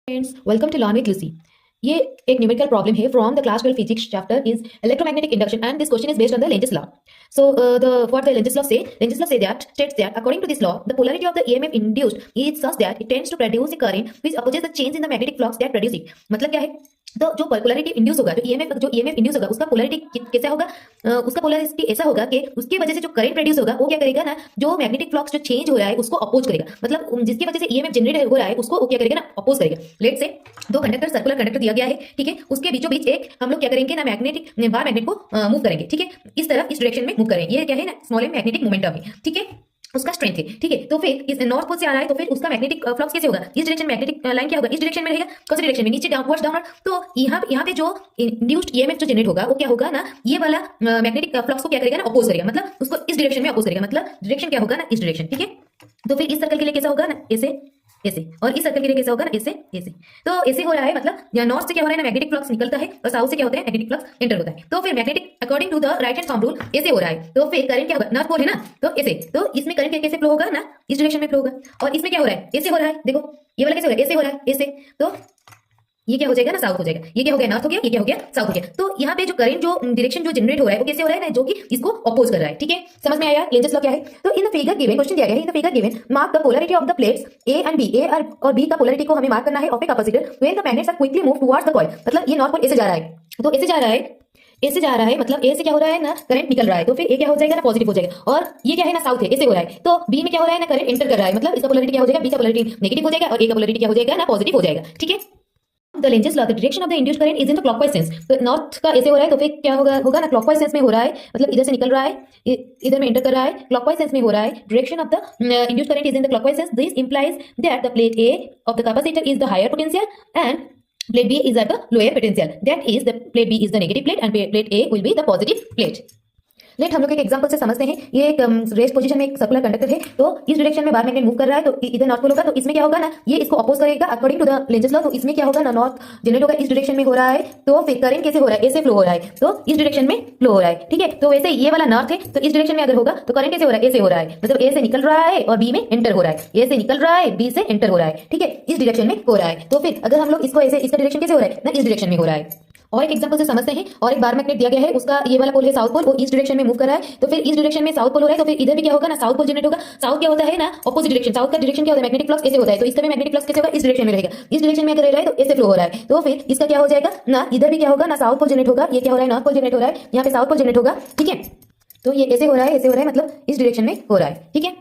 Friends welcome to learn with Lucy. ये एक numerical problem है from the class 12 physics chapter is electromagnetic induction and this question is based on the Lenz's law. So the what the Lenz's law that states that according to this law the polarity of the EMF induced is such that it tends to produce a current which opposes the change in the magnetic flux that produce it। मतलब क्या है, तो जो polarity induce होगा, जो EMF induce होगा उसका polarity कैसा होगा, उसका पोलैरिटी ऐसा होगा कि उसकी वजह से जो करंट प्रोड्यूस होगा वो क्या करेगा ना, जो मैग्नेटिक फ्लक्स जो चेंज हो रहा है उसको अपोज करेगा। मतलब जिसकी वजह से ईएमएफ जनरेट हो रहा है उसको वो क्या करेगा ना, अपोज करेगा। लेट से दो कंडक्टर सर्कुलर कंडक्टर दिया गया है, ठीक है, उसके बीचों बीच एक हम लोग क्या करेंगे ना, मैग्नेटिक बार मैग्नेट को मूव करेंगे, ठीक है, इस तरह इस डायरेक्शन में मूव करेंगे। ये क्या है ना, स्मॉल एम मैग्नेटिक मोमेंटम है, ठीक है, उसका स्ट्रेंथ है, ठीक है। तो फिर इस नॉर्थ पोल से आ रहा है तो फिर उसका मैग्नेटिक फ्लक्स कैसे होगा, इस डायरेक्शन मैग्नेटिक लाइन क्या होगा, इस डायरेक्शन में रहेगा। कौन सी डायरेक्शन में, नीचे डाउनवर्ड्स डाउनवर्ड। तो यहाँ पे जो इंड्यूस्ड ईएमएफ जो जनरेट होगा वो क्या होगा ना, ये वाला मैग्नेटिक फ्लक्स को क्या करेगा ना, अपोज करेगा। मतलब उसको इस डायरेक्शन में अपोज करेगा, मतलब डायरेक्शन क्या होगा ना, इस डायरेक्शन, ठीक है। तो फिर इस सर्कल के लिए कैसा होगा ना, ऐसे ऐसे, और इस सर्कल के लिए कैसा होगा ना, ऐसे ऐसे। तो ऐसे हो रहा है, मतलब यहाँ नॉर्थ से क्या हो रहा है ना, मैग्नेटिक फ्लक्स निकलता है और साउथ से क्या होता है, मैग्नेटिक फ्लक्स एंटर होता है। तो फिर magnetic according to the right hand thumb rule ऐसे हो रहा है। तो फिर करंट क्या होगा, नॉर्थ पोल है ना, तो ऐसे, तो इसमें करंट कैसे फ्लो होगा ना, इस डायरेक्शन में फ्लो होगा। और इसमें क्या हो रहा है, ऐसे हो रहा है, देखो ये वाला कैसे हो रहा है, ऐसे हो रहा है, ऐसे। तो ये क्या हो जाएगा ना, साउथ हो जाएगा। ये क्या हो गया, नॉर्थ हो गया, ये क्या हो गया, साउथ हो गया। तो यहाँ पे जो करंट जो डायरेक्शन जो जनरेट हो रहा है वो कैसे हो रहा है ना, जो कि इसको अपोज कर रहा है, ठीक है। समझ में आया लेंजेस लॉ क्या है। तो in the figure given, question दिया गया है, in the figure given mark the polarity of the plates A and B. A और बी का पोलैरिटी को हमें मार्क करना है of a capacitor when the magnets are quickly move towards the coil. मतलब ये नॉर्थ पोल ऐसे जा रहा है, तो ऐसे जा रहा है, ऐसे जा रहा है, मतलब ए से क्या हो रहा है ना, करंट निकल रहा है। तो फिर ए क्या हो जाएगा ना, पॉजिटिव हो जाएगा। और ये क्या है ना, साउथ है, ऐसे हो रहा है। तो बी में क्या हो रहा है ना, करंट एंटर कर रहा है, मतलब इसका पोलैरिटी क्या हो जाएगा, बी का पोलैरिटी नेगेटिव हो जाएगा और ए का पोलैरिटी क्या हो जाएगा ना, पॉजिटिव हो जाएगा, ठीक है। The Lenz's law, the direction of the induced current is in the clockwise sense. तो नॉर्थ का ऐसे हो रहा है, तो फिर क्या होगा ना, क्लॉकवाइज सेंस में हो रहा है, मतलब इधर से निकल रहा है, इधर में एंटर कर रहा है, क्लॉकवाइज सेंस में हो रहा है। Direction of the induced current is in the clockwise sense. This implies that the plate A of the capacitor is the higher potential and plate B is at the lower potential. That is, the plate B is the negative plate and plate A will be the positive plate. Let हम लोग एक example से समझते हैं। ये एक rest position में एक सर्कुलर कंडक्टर है, तो इस डायरेक्शन में बार मैग्नेट मूव कर रहा है, तो इधर नॉर्थ पोल होगा, तो इसमें क्या होगा ना, ये इसको अपोज करेगा according to the Lenz's law. तो इसमें क्या होगा ना, नॉर्थ जनरेट होगा, इस डायरेक्शन में हो रहा है। तो फिर करंट कैसे हो रहा है, ऐसे फ्लो हो रहा है, तो इस डायरेक्शन में फ्लो हो रहा है, ठीक है। तो वैसे ये वाला नॉर्थ है, तो इस डायरेक्शन में अगर होगा तो करंट कैसे हो रहा है, ऐसे हो रहा है, मतलब ए से निकल रहा है और बी में एंटर हो रहा है, ए से निकल रहा है बी से एंटर हो रहा है, ठीक है, इस डायरेक्शन में हो रहा है। तो फिर अगर हम लोग इसको ऐसे, इसका डायरेक्शन कैसे हो रहा है ना, इस डायरेक्शन में हो रहा है। और एक एग्जांपल से समझते हैं। और एक बार मैग्नेट दिया गया है, उसका ये वाला पोल है साउथ पोल, वो इस डायरेक्शन में मूव कर रहा है, तो फिर इस डायरेक्शन में साउथ पोल हो रहा है, तो फिर इधर भी क्या होगा ना, साउथ पोल जनरेट होगा। साउथ क्या होता है ना, ऑपोजिट डायरेक्शन, साउथ का डायरेक्शन क्या होता है, मैग्नेटिक फ्लक्स ऐसे होता है, तो इसका भी मैग्नेटिक फ्लक्स कैसे होगा, इस डायरेक्शन में रहेगा। इस डायरेक्शन में अगर रह रहा है तो ऐसे फ्लो हो रहा है, तो फिर इसका क्या हो जाएगा ना, इधर भी क्या होगा ना, साउथ पोल जनरेट होगा। ये क्या हो रहा है, नॉर्थ पोल जनरेट हो रहा है, यहाँ पे साउथ पोल जनरेट होगा, ठीक है। तो ये ऐसे हो रहा है, ऐसे हो रहा है, मतलब इस डायरेक्शन में हो रहा है, ठीक है।